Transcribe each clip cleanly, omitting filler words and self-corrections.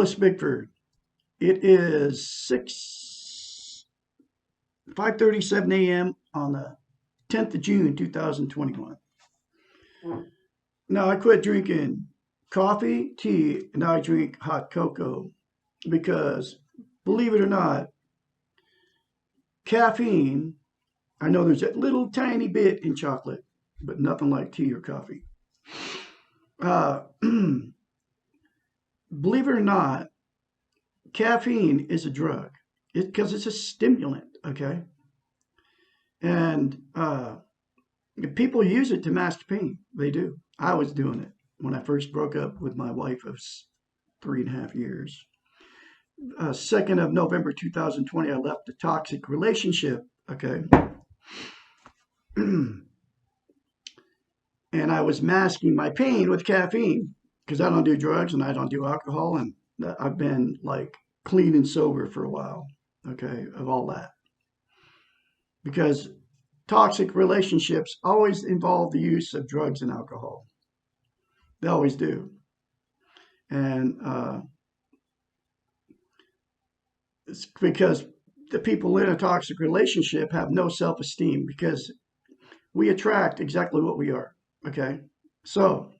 Douglas Bickford. It is 5:37 a.m. on the 10th of June, 2021. Now I quit drinking coffee, tea, and now I drink hot cocoa because, believe it or not, caffeine, I know there's a little tiny bit in chocolate, but nothing like tea or coffee. Uh, believe it or not, caffeine is a drug because it's a stimulant, okay? And people use it to mask pain. They do. I was doing it when I first broke up with my wife of 3.5 years. 2nd of November 2020, I left a toxic relationship, okay? And I was masking my pain with caffeine because I don't do drugs and I don't do alcohol. And I've been like clean and sober for a while, okay, of all that. Because toxic relationships always involve the use of drugs and alcohol. They always do. And it's because the people in a toxic relationship have no self-esteem because we attract exactly what we are. Okay. So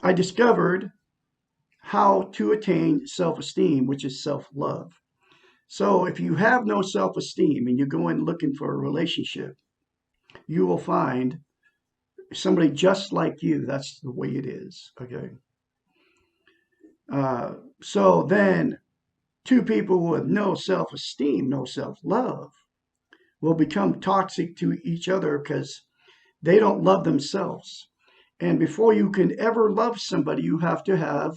I discovered how to attain self-esteem, which is self-love. So if you have no self-esteem and you go in looking for a relationship, you will find somebody just like you. That's the way it is. Okay. So then two people with no self-esteem, no self-love, will become toxic to each other because they don't love themselves. And before you can ever love somebody, you have to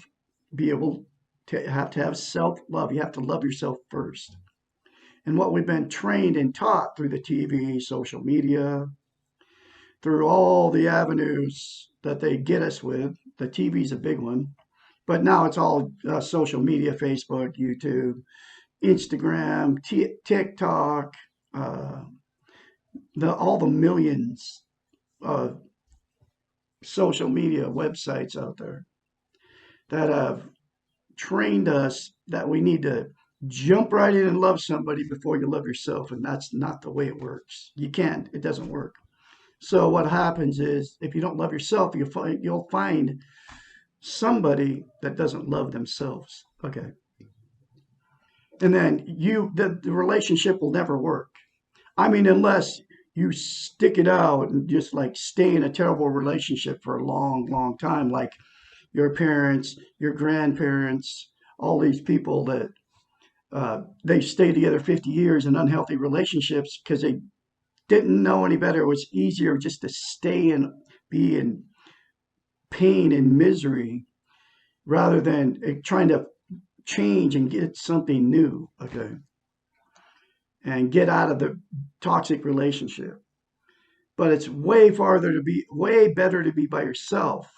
be able to have self-love. You have to love yourself first. And what we've been trained and taught through the TV, social media, through all the avenues that they get us with, the TV is a big one, but now it's all social media, Facebook, YouTube, Instagram, TikTok, all the millions of social media websites out there that have trained us that we need to jump right in and love somebody before you love yourself. And that's not the way it works. You can't. It doesn't work. So what happens is if you don't love yourself, you'll find somebody that doesn't love themselves. Okay. And then the relationship will never work. I mean, unless you stick it out and just like stay in a terrible relationship for a long, long time, like your parents, your grandparents, all these people that they stay together 50 years in unhealthy relationships because they didn't know any better. It was easier just to stay and be in pain and misery rather than trying to change and get something new, okay? And get out of the toxic relationship. But it's way better to be by yourself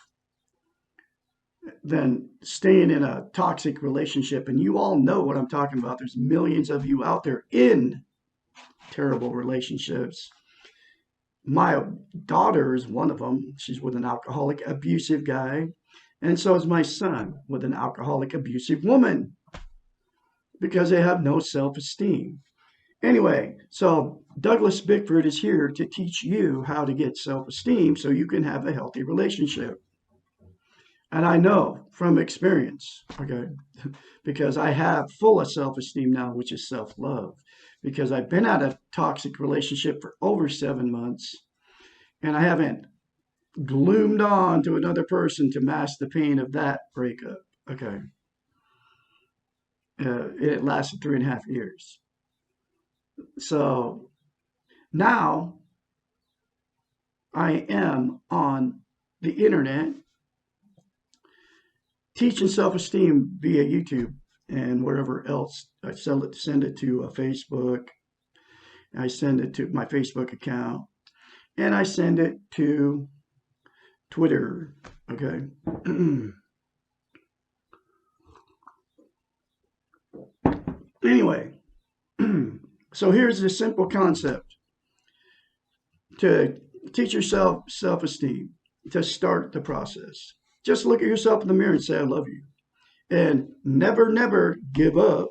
than staying in a toxic relationship. And you all know what I'm talking about. There's millions of you out there in terrible relationships. My daughter is one of them. She's with an alcoholic, abusive guy. And so is my son with an alcoholic, abusive woman because they have no self-esteem. Anyway, so Douglas Bickford is here to teach you how to get self-esteem so you can have a healthy relationship. And I know from experience, okay, because I have full of self-esteem now, which is self-love, because I've been out of a toxic relationship for over 7 months and I haven't gloomed on to another person to mask the pain of that breakup, okay. It lasted 3.5 years. So now I am on the internet teaching self-esteem via YouTube and wherever else. I send it to Facebook. I send it to my Facebook account and I send it to Twitter. Okay. Anyway, so here's the simple concept to teach yourself self-esteem, to start the process. Just look at yourself in the mirror and say, I love you. And never, never give up.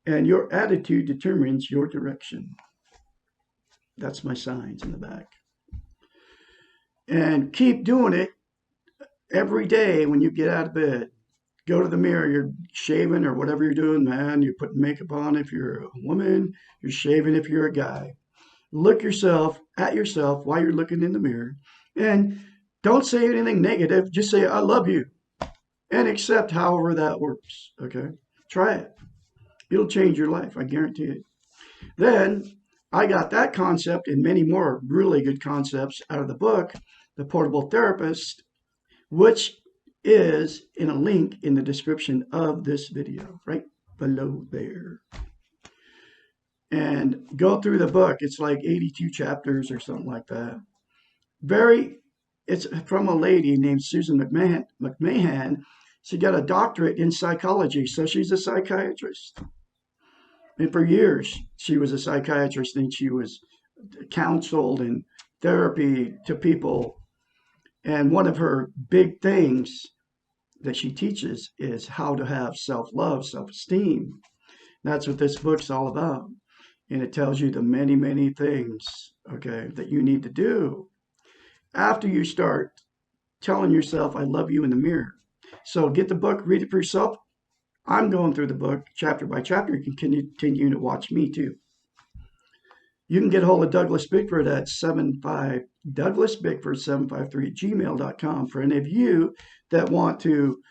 And your attitude determines your direction. That's my signs in the back. And keep doing it every day when you get out of bed. Go to the mirror, you're shaving or whatever you're doing, man. You're putting makeup on if you're a woman, you're shaving if you're a guy. Look at yourself while you're looking in the mirror. And don't say anything negative. Just say, I love you. And accept however that works. Okay? Try it. It'll change your life. I guarantee it. Then I got that concept and many more really good concepts out of the book, The Portable Therapist, which is in a link in the description of this video, right below there. And go through the book. It's like 82 chapters or something like that. It's from a lady named Susan McMahon. She got a doctorate in psychology, so she's a psychiatrist. And for years, she was a psychiatrist, and she was counseled and therapy to people. And one of her big things that she teaches is how to have self-love, self-esteem. That's what this book's all about. And it tells you the many, many things, okay, that you need to do after you start telling yourself, I love you in the mirror. So get the book, read it for yourself. I'm going through the book chapter by chapter. You can continue to watch me too. You can get a hold of Douglas Bickford at douglasbickford753@gmail.com for any of you that want to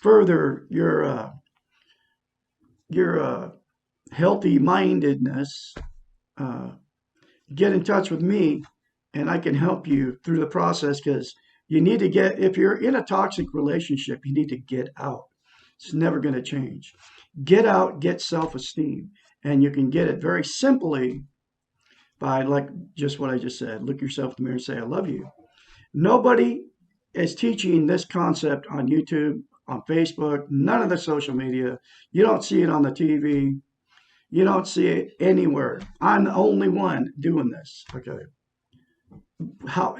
further your healthy mindedness. Get in touch with me, and I can help you through the process, because you need to if you're in a toxic relationship, you need to get out. It's never going to change. Get out, get self-esteem, and you can get it very simply by, like just what I just said. Look yourself in the mirror and say, I love you. Nobody is teaching this concept on YouTube, on Facebook, none of the social media. You don't see it on the TV. You don't see it anywhere. I'm the only one doing this, okay?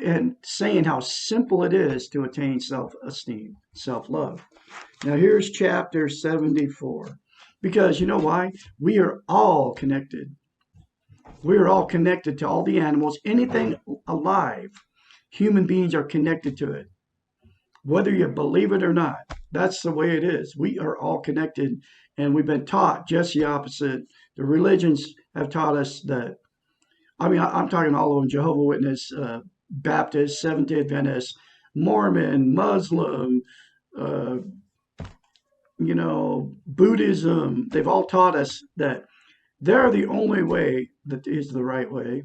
And saying how simple it is to attain self-esteem, self-love. Now here's chapter 74. Because you know why? We are all connected. We are all connected to all the animals. Anything alive, human beings are connected to it. Whether you believe it or not, that's the way it is. We are all connected, and we've been taught just the opposite. The religions have taught us that. I'm talking all over: Jehovah's Witness, Baptist, Seventh-day Adventist, Mormon, Muslim, Buddhism. They've all taught us that they're the only way that is the right way,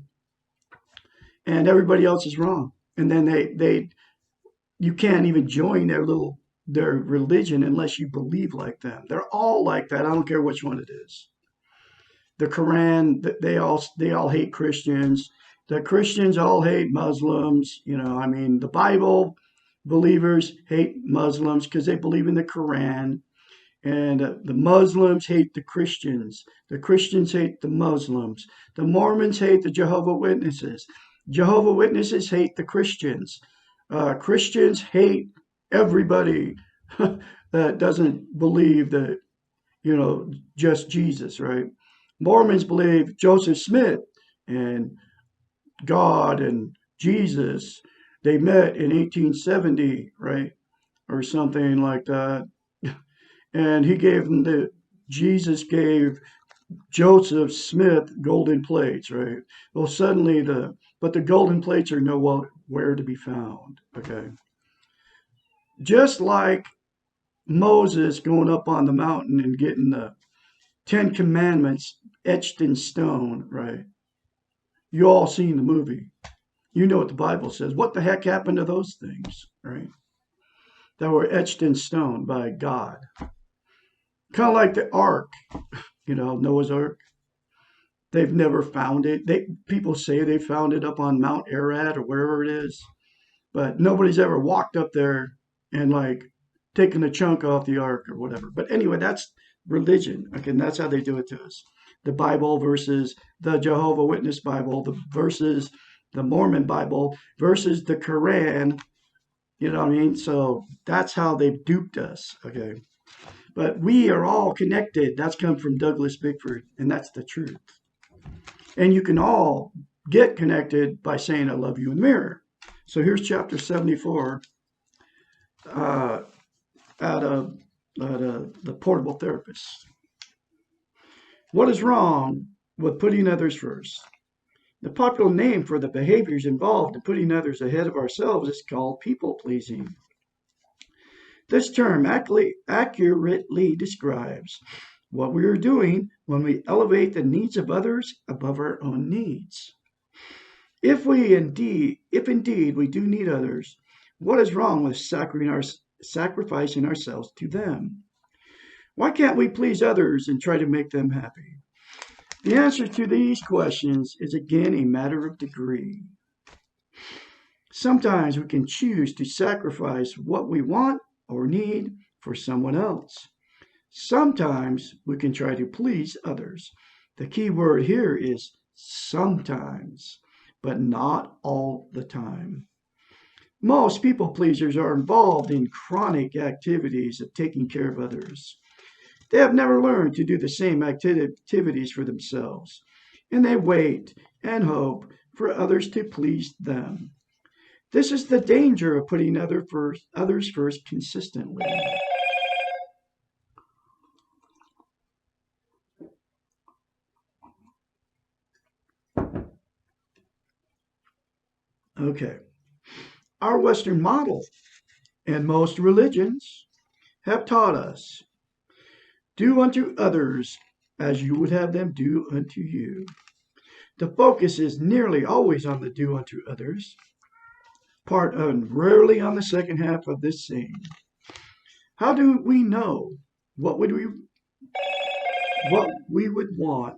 and everybody else is wrong. And then you can't even join their religion unless you believe like them. They're all like that. I don't care which one it is. The Quran, they all hate Christians. The Christians all hate Muslims. The Bible believers hate Muslims because they believe in the Quran. And the Muslims hate the Christians. The Christians hate the Muslims. The Mormons hate the Jehovah's Witnesses. Jehovah's Witnesses hate the Christians. Christians hate everybody that doesn't believe that, just Jesus, right? Mormons believe Joseph Smith and God and Jesus, they met in 1870, right? Or something like that. And Jesus gave Joseph Smith golden plates, right? Well, suddenly but the golden plates are nowhere to be found, okay? Just like Moses going up on the mountain and getting the 10 Commandments etched in stone, right? You all seen the movie. You know what the Bible says. What the heck happened to those things, right? That were etched in stone by God. Kind of like the ark, Noah's Ark. They've never found it. People say they found it up on Mount Ararat or wherever it is, but nobody's ever walked up there and taken a chunk off the ark or whatever. But anyway, that's religion. Okay, and that's how they do it to us. The Bible versus the Jehovah's Witness Bible, versus the Mormon Bible versus the Quran. You know what I mean? So that's how they've duped us. Okay. But we are all connected. That's come from Douglas Bickford, and that's the truth. And you can all get connected by saying, I love you in the mirror. So here's chapter 74 uh, out of the portable therapist. What is wrong with putting others first? The popular name for the behaviors involved in putting others ahead of ourselves is called people pleasing. This term accurately describes what we are doing when we elevate the needs of others above our own needs. If indeed we do need others, what is wrong with sacrificing ourselves to them? Why can't we please others and try to make them happy? The answer to these questions is again a matter of degree. Sometimes we can choose to sacrifice what we want or need for someone else. Sometimes we can try to please others. The key word here is sometimes, but not all the time. Most people pleasers are involved in chronic activities of taking care of others. They have never learned to do the same activities for themselves, and they wait and hope for others to please them. This is the danger of putting others first consistently. Okay. Our Western model and most religions have taught us do unto others as you would have them do unto you. The focus is nearly always on the do unto others part and rarely on the second half of this saying. How do we know what we would want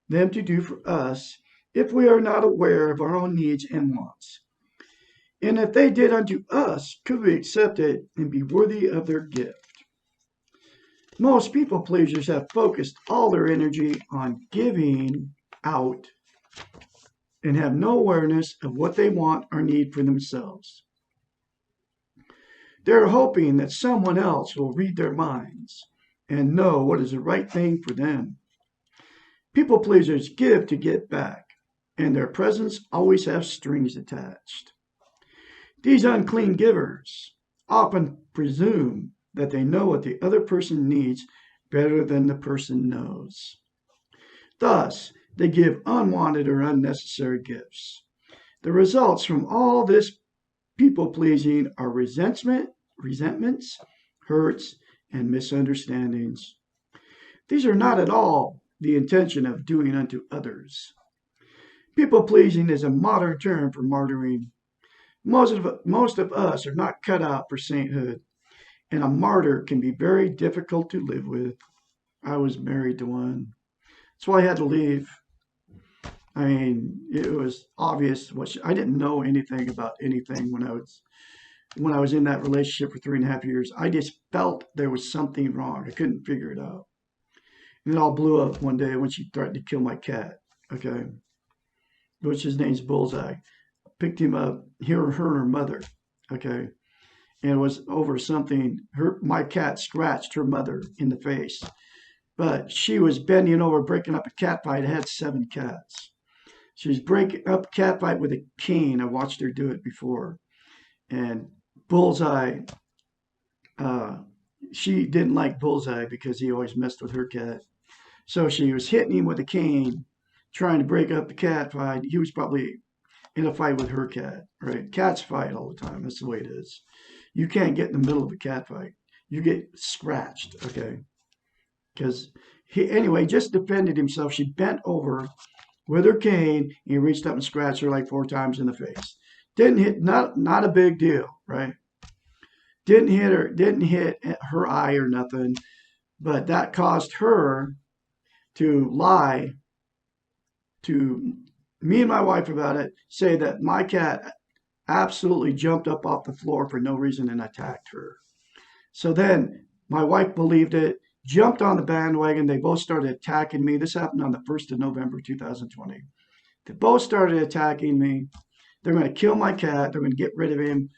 them to do for us if we are not aware of our own needs and wants? And if they did unto us, could we accept it and be worthy of their gift? Most people pleasers have focused all their energy on giving out and have no awareness of what they want or need for themselves. They're hoping that someone else will read their minds and know what is the right thing for them. People pleasers give to get back, and their presents always have strings attached. These unclean givers often presume that they know what the other person needs better than the person knows. Thus, they give unwanted or unnecessary gifts. The results from all this people pleasing are resentments, hurts, and misunderstandings. These are not at all the intention of doing unto others. People pleasing is a modern term for martyring. Most of us are not cut out for sainthood, and a martyr can be very difficult to live with. I was married to one. That's why I had to leave. I mean, it was obvious I didn't know anything about anything when I was in that relationship for 3.5 years. I just felt there was something wrong. I couldn't figure it out. And it all blew up one day when she threatened to kill my cat. Okay, which his name's Bullseye. Picked him up, her and her mother. Okay, and it was over something. My cat scratched her mother in the face, but she was bending over, breaking up a cat fight. I had 7 cats. She was breaking up a cat fight with a cane. I watched her do it before. And Bullseye, she didn't like Bullseye because he always messed with her cat. So she was hitting him with a cane, trying to break up the cat fight. He was probably in a fight with her cat, right? Cats fight all the time. That's the way it is. You can't get in the middle of a cat fight. You get scratched, okay? Because anyway, just defended himself. She bent over with her cane, and he reached up and scratched her like 4 times in the face. Didn't hit, not a big deal, right? Didn't hit her eye or nothing, but that caused her to lie to me and my wife about it, say that my cat absolutely jumped up off the floor for no reason and attacked her. So then my wife believed it, jumped on the bandwagon. They both started attacking me. This happened on the 1st of November, 2020. They both started attacking me. They're going to kill my cat. They're going to get rid of him.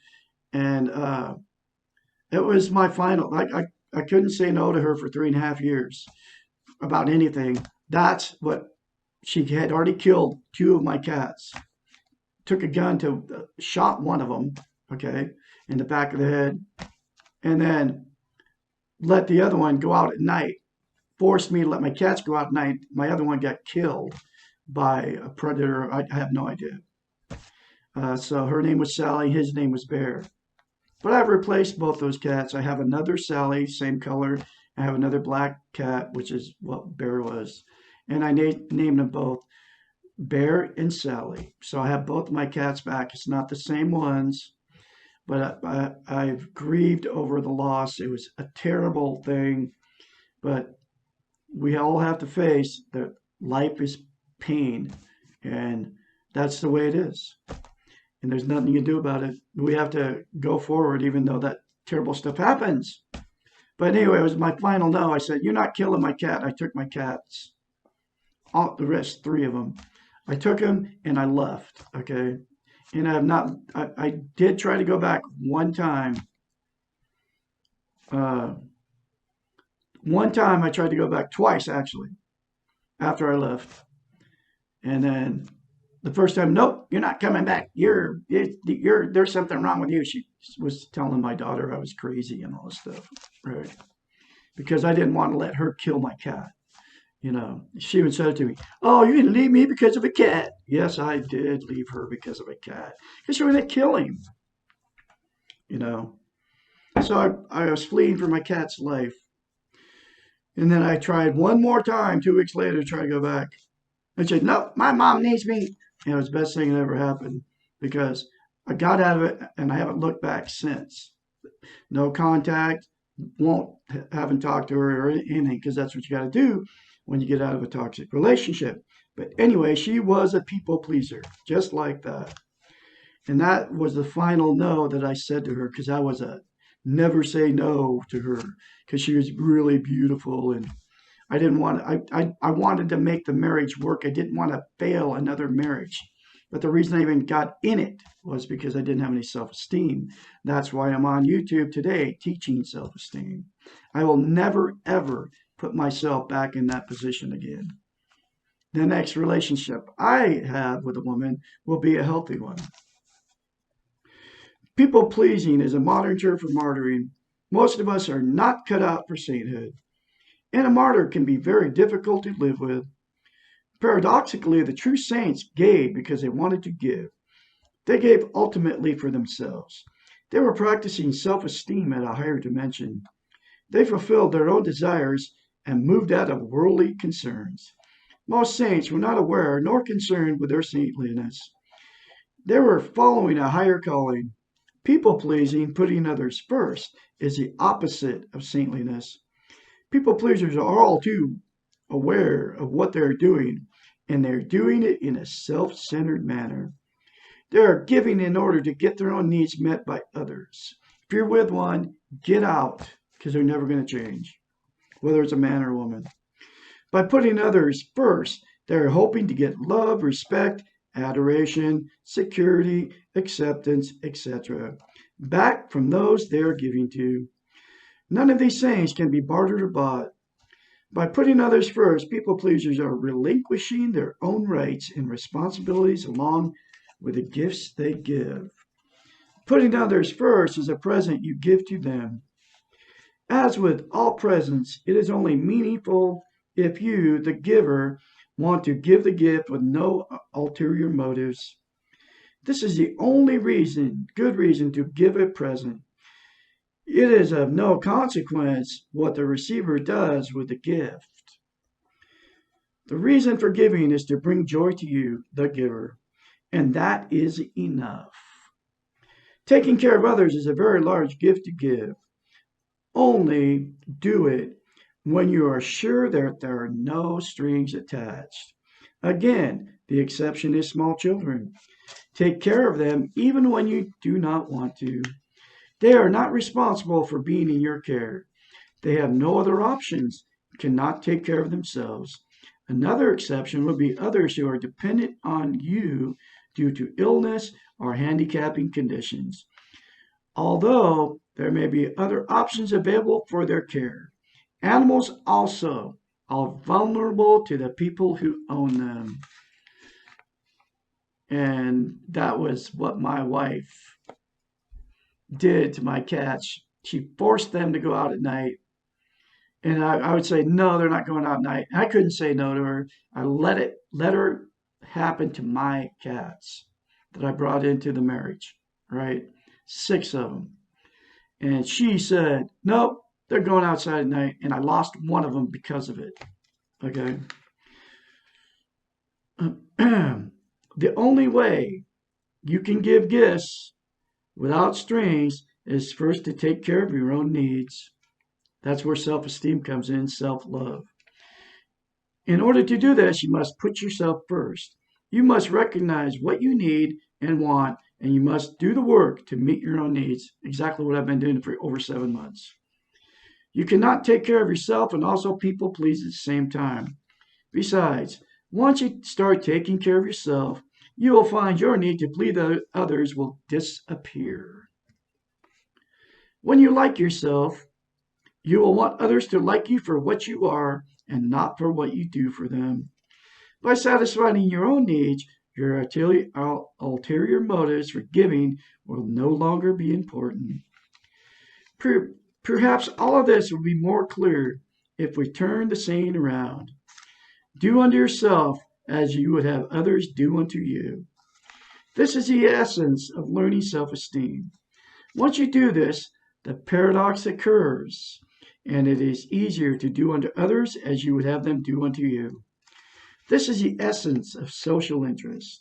And it was my final, I couldn't say no to her for 3.5 years about anything. That's what she had already killed 2 of my cats. Took a gun to shot one of them, okay, in the back of the head, and then let the other one go out at night. Forced me to let my cats go out at night. My other one got killed by a predator. I have no idea. So her name was Sally. His name was Bear. But I've replaced both those cats. I have another Sally, same color. I have another black cat, which is what Bear was. And I named them both Bear and Sally. So I have both of my cats back. It's not the same ones, but I've grieved over the loss. It was a terrible thing, but we all have to face that life is pain, and that's the way it is. And there's nothing you can do about it. We have to go forward, even though that terrible stuff happens. But anyway, it was my final no. I said, "You're not killing my cat." I took my cats, all the rest, 3 of them. I took them and I left. Okay, and I have not. I did try to go back one time. Uh, One time I tried to go back twice actually after I left, and then the first time, nope, you're not coming back. You're there's something wrong with you. She was telling my daughter I was crazy and all this stuff, right? Because I didn't want to let her kill my cat. She even said to me, "Oh, you didn't leave me because of a cat." Yes, I did leave her because of a cat. Because she was going to kill him, you know. So I was fleeing for my cat's life. And then I tried one more time 2 weeks later to try to go back. I said, "No, my mom needs me." It was the best thing that ever happened because I got out of it and I haven't looked back since. No contact, haven't talked to her or anything because that's what you got to do when you get out of a toxic relationship. But anyway, she was a people pleaser, just like that. And that was the final no that I said to her because I was a never say no to her because she was really beautiful and I didn't want I wanted to make the marriage work. I didn't want to fail another marriage. But the reason I even got in it was because I didn't have any self-esteem. That's why I'm on YouTube today teaching self-esteem. I will never ever put myself back in that position again. The next relationship I have with a woman will be a healthy one. People pleasing is a modern term for martyring. Most of us are not cut out for sainthood. And a martyr can be very difficult to live with. Paradoxically, the true saints gave because they wanted to give. They gave ultimately for themselves. They were practicing self-esteem at a higher dimension. They fulfilled their own desires and moved out of worldly concerns. Most saints were not aware nor concerned with their saintliness. They were following a higher calling. People-pleasing, putting others first, is the opposite of saintliness. People pleasers are all too aware of what they're doing, and they're doing it in a self-centered manner. They are giving in order to get their own needs met by others. If you're with one, get out, because they're never going to change, whether it's a man or a woman. By putting others first, they're hoping to get love, respect, adoration, security, acceptance, etc. back from those they're giving to. None of these things can be bartered or bought. By putting others first, people pleasers are relinquishing their own rights and responsibilities along with the gifts they give. Putting others first is a present you give to them. As with all presents, it is only meaningful if you, the giver, want to give the gift with no ulterior motives. This is the only good reason to give a present. It is of no consequence what the receiver does with the gift. The reason for giving is to bring joy to you, the giver, and that is enough. Taking care of others is a very large gift to give. Only do it when you are sure that there are no strings attached. Again, the exception is small children. Take care of them even when you do not want to. They are not responsible for being in your care. They have no other options, cannot take care of themselves. Another exception would be others who are dependent on you due to illness or handicapping conditions. Although There may be other options available for their care. Animals also are vulnerable to the people who own them. And that was what my wife did to my cats. She forced them to go out at night. And I would say, no, they're not going out at night. I couldn't say no to her. I let her happen to my cats that I brought into the marriage, right? 6 of them. And she said, nope, they're going outside at night. And I lost one of them because of it. Okay. The only way you can give gifts without strings is first to take care of your own needs. That's where self-esteem comes in, self-love. In order to do this, you must put yourself first. You must recognize what you need and want, and you must do the work to meet your own needs. Exactly what I've been doing for over 7 months. You cannot take care of yourself and also people please at the same time. Besides, once you start taking care of yourself, you will find your need to please others will disappear. When you like yourself, you will want others to like you for what you are and not for what you do for them. By satisfying your own needs, your ulterior motives for giving will no longer be important. Perhaps all of this will be more clear if we turn the saying around. Do unto yourself as you would have others do unto you. This is the essence of learning self-esteem. Once you do this, the paradox occurs, and it is easier to do unto others as you would have them do unto you. This is the essence of social interest.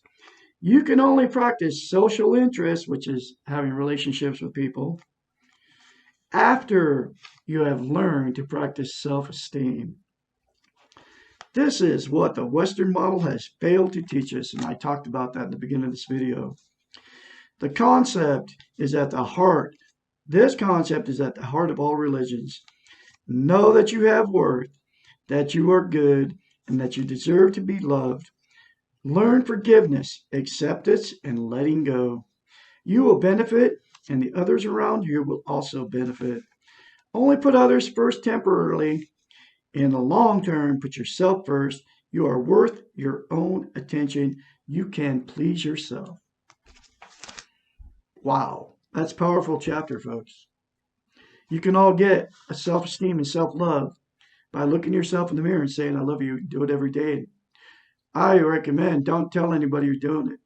You can only practice social interest, which is having relationships with people, after you have learned to practice self-esteem. This is what the Western model has failed to teach us, and I talked about that at the beginning of this video. The concept is at the heart. This concept is at the heart of all religions. Know that you have worth, that you are good, and that you deserve to be loved. Learn forgiveness, acceptance, and letting go. You will benefit, and the others around you will also benefit. Only put others first temporarily. In the long term, put yourself first. You are worth your own attention. You can please yourself. Wow, that's a powerful chapter, folks. You can all get a self-esteem and self-love by looking yourself in the mirror and saying, I love you. Do it every day. I recommend don't tell anybody you're doing it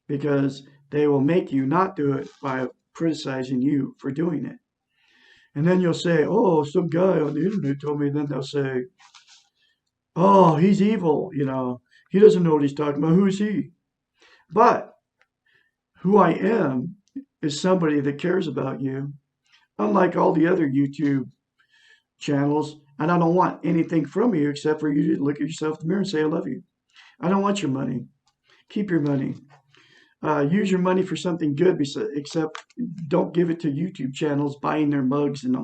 because they will make you not do it by criticizing you for doing it. And then you'll say, oh, some guy on the internet told me. Then they'll say, oh, he's evil. He doesn't know what he's talking about. Who is he? But who I am is somebody that cares about you. Unlike all the other YouTube channels, and I don't want anything from you except for you to look at yourself in the mirror and say, I love you. I don't want your money. Keep your money. Use your money for something good, except don't give it to YouTube channels buying their mugs and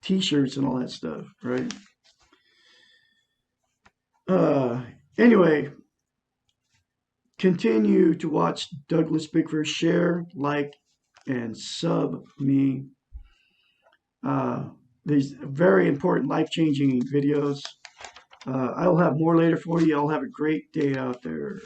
t-shirts and all that stuff, right? Anyway, continue to watch Douglas Bickford. Share, like, and sub me. These very important, life-changing videos. I'll have more later for you. I'll have a great day out there.